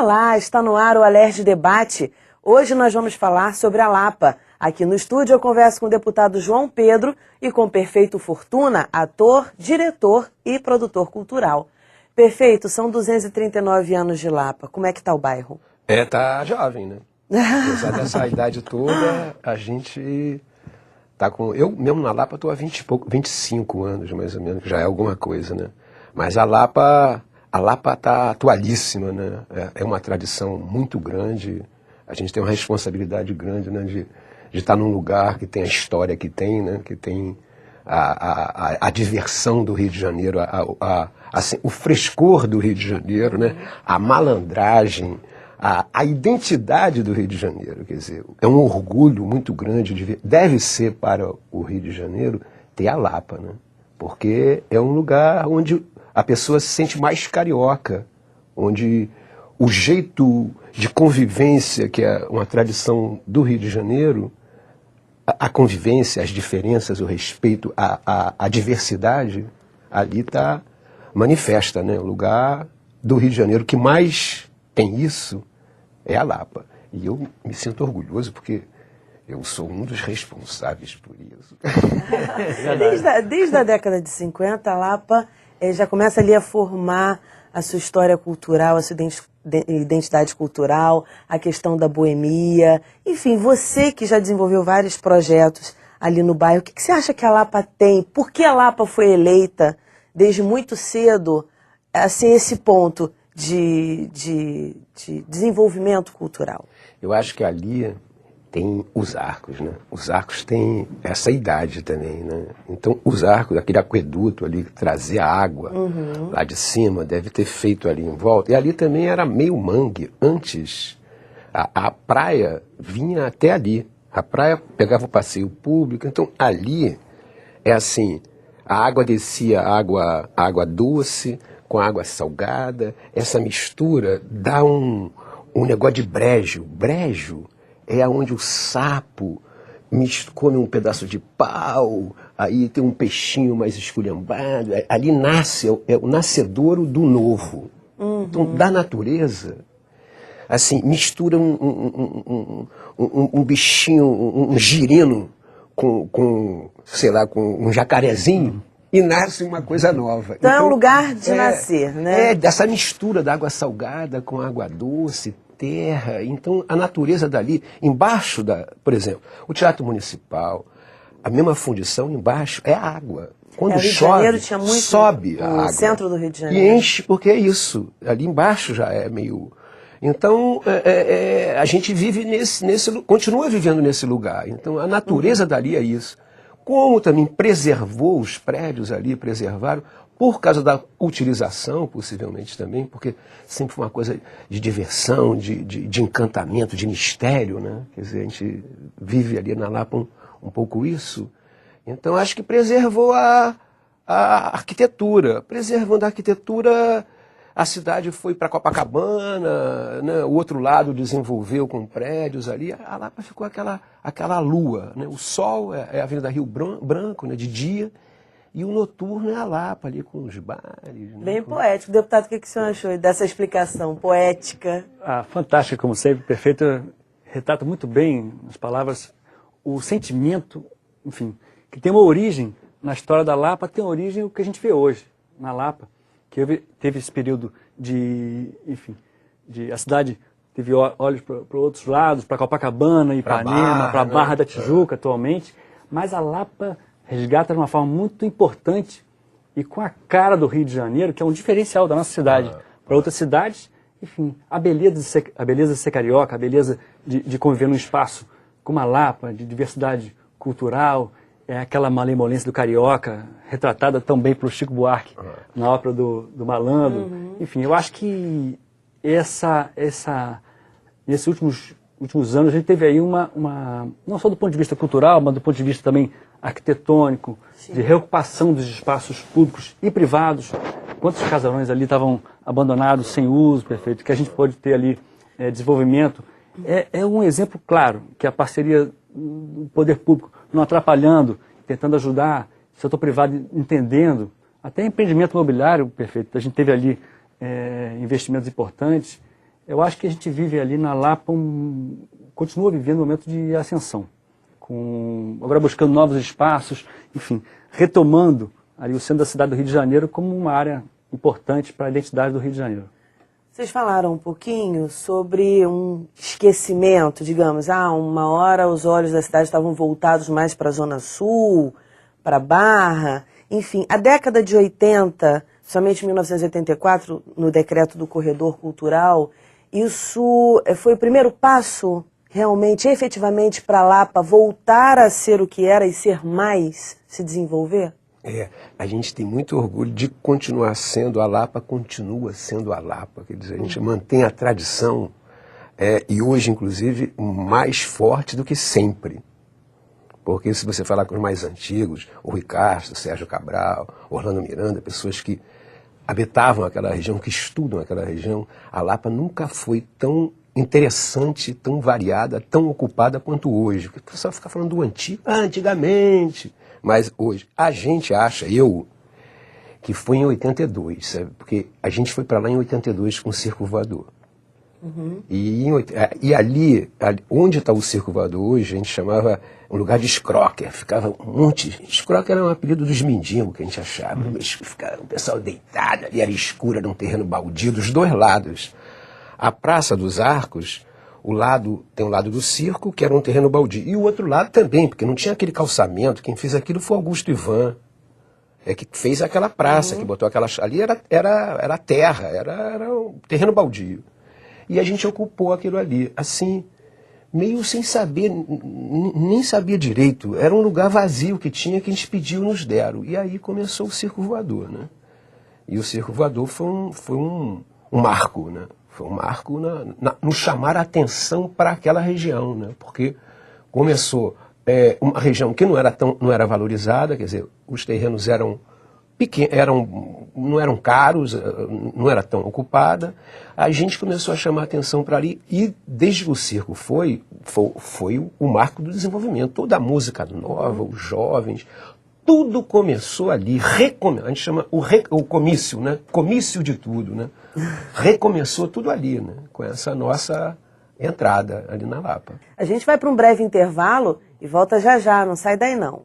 Olá, está no ar o Alerj Debate. Hoje nós vamos falar sobre a Lapa. Aqui no estúdio eu converso com o deputado João Pedro e com Perfeito Fortuna, ator, diretor e produtor cultural. Perfeito, são 239 anos de Lapa. Como é que está o bairro? Tá jovem, né? Apesar dessa idade toda, a gente tá com... Eu mesmo na Lapa estou há 25 anos, mais ou menos, já é alguma coisa, né? Mas a Lapa tá atualíssima, né? É uma tradição muito grande. A gente tem uma responsabilidade grande, né? De estar num lugar que tem a história que tem, né? Que tem a diversão do Rio de Janeiro, assim, o frescor do Rio de Janeiro, né? A malandragem, a identidade do Rio de Janeiro. Quer dizer, é um orgulho muito grande, deve ser para o Rio de Janeiro ter a Lapa, né? Porque é um lugar onde a pessoa se sente mais carioca, onde o jeito de convivência, que é uma tradição do Rio de Janeiro, a convivência, as diferenças, o respeito, a diversidade, ali está manifesta, né? O lugar do Rio de Janeiro que mais tem isso é a Lapa. E eu me sinto orgulhoso porque eu sou um dos responsáveis por isso. Desde a década de 50, a Lapa já começa ali a formar a sua história cultural, a sua identidade cultural, a questão da boemia. Enfim, você que já desenvolveu vários projetos ali no bairro, o que você acha que a Lapa tem? Por que a Lapa foi eleita desde muito cedo, assim, esse ponto de desenvolvimento cultural? Eu acho que ali tem os arcos, né? Os arcos têm essa idade também, né? Então, os arcos, aquele aqueduto ali, que trazia água lá de cima, deve ter feito ali em volta. E ali também era meio mangue. Antes, a praia vinha até ali. A praia pegava o passeio público. Então, ali é assim, a água descia, água doce com água salgada. Essa mistura dá um negócio de brejo. Brejo é onde o sapo come um pedaço de pau, aí tem um peixinho mais esculhambado. Ali nasce, é o nascedouro do novo. Então, da natureza, assim, mistura um bichinho, um girino sei lá, com um jacarezinho e nasce uma coisa nova. Então é um lugar de nascer, né? É, dessa mistura da água salgada com água doce, terra. Então, a natureza dali, embaixo por exemplo, o Teatro Municipal, a mesma fundição embaixo é água. Quando Rio de chove, Janeiro tinha muito sobe a água. No centro do Rio de Janeiro. E enche, porque é isso. Ali embaixo já é meio... Então, a gente vive continua vivendo nesse lugar. Então, a natureza dali é isso. Como também preservou os prédios ali, preservaram, por causa da utilização, possivelmente também, porque sempre foi uma coisa de diversão, de encantamento, de mistério, né? Quer dizer, a gente vive ali na Lapa um pouco isso. Então, acho que preservou a arquitetura. Preservando a arquitetura, a cidade foi para Copacabana, né? O outro lado desenvolveu com prédios ali. A Lapa ficou aquela lua, né? O sol é a Avenida Rio Branco, né? De dia. E o noturno é a Lapa, ali com os bares. Né? Bem poético. Deputado, o que o senhor achou dessa explicação poética? Fantástica, como sempre, perfeita. Retrata muito bem, nas palavras, o sentimento, enfim, que tem uma origem na história da Lapa, tem origem o que a gente vê hoje na Lapa, que teve esse período a cidade teve olhos para outros lados, para Copacabana, Ipanema, para a Barra da Tijuca atualmente, mas a Lapa resgata de uma forma muito importante e com a cara do Rio de Janeiro, que é um diferencial da nossa cidade para outras cidades. Enfim, a beleza de ser carioca, a beleza de conviver num espaço como a Lapa, de diversidade cultural, é aquela malemolência do carioca, retratada tão bem pelo Chico Buarque na ópera do Malandro. Enfim, eu acho que nesses últimos anos a gente teve aí não só do ponto de vista cultural, mas do ponto de vista também arquitetônico, de reocupação dos espaços públicos e privados. Quantos casarões ali estavam abandonados, sem uso, perfeito, que a gente pode ter ali desenvolvimento. É um exemplo claro que a parceria do poder público não atrapalhando, tentando ajudar, setor privado entendendo, até empreendimento imobiliário, perfeito. A gente teve ali investimentos importantes. Eu acho que a gente vive ali na Lapa, continua vivendo um momento de ascensão, agora buscando novos espaços, enfim, retomando ali o centro da cidade do Rio de Janeiro como uma área importante para a identidade do Rio de Janeiro. Vocês falaram um pouquinho sobre um esquecimento, digamos, uma hora os olhos da cidade estavam voltados mais para a Zona Sul, para a Barra, enfim, a década de 80, somente em 1984, no decreto do Corredor Cultural, isso foi o primeiro passo, realmente, efetivamente, para a Lapa voltar a ser o que era e ser mais, se desenvolver? A gente tem muito orgulho de continuar sendo a Lapa, continua sendo a Lapa, quer dizer, a gente mantém a tradição e hoje, inclusive, mais forte do que sempre. Porque se você falar com os mais antigos, o Rui Castro, Sérgio Cabral, Orlando Miranda, pessoas que habitavam aquela região, que estudam aquela região, a Lapa nunca foi tão interessante, tão variada, tão ocupada quanto hoje. Porque o pessoal fica falando do antigo, antigamente. Mas hoje, a gente acha, que foi em 82, sabe? Porque a gente foi para lá em 82 com o Circo Voador. Uhum. E ali, onde está o Circo Voador hoje, a gente chamava um lugar de escroquer, ficava um monte. Escroquer era um apelido dos mendigos que a gente achava. Ficava o pessoal deitado ali, era escuro, era um terreno baldio, dos dois lados. A Praça dos Arcos, tem um lado do circo, que era um terreno baldio, e o outro lado também, porque não tinha aquele calçamento. Quem fez aquilo foi Augusto Ivan, que fez aquela praça, que botou aquela... Ali era terra, era um terreno baldio. E a gente ocupou aquilo ali, assim, meio sem saber, nem sabia direito. Era um lugar vazio que tinha, que a gente pediu, nos deram. E aí começou o Circo Voador, né? E o Circo Voador foi um marco, né? Foi um marco no chamar a atenção para aquela região, né? Porque começou uma região que não era valorizada, quer dizer, os terrenos eram pequenos, não eram caros, não era tão ocupada. A gente começou a chamar a atenção para ali e desde que o circo foi o marco do desenvolvimento. Toda a música nova, os jovens, tudo começou ali. A gente chama o comício, né? Comício de tudo, né? Recomeçou tudo ali, né? Com essa nossa entrada ali na Lapa. A gente vai para um breve intervalo e volta já já, não sai daí não.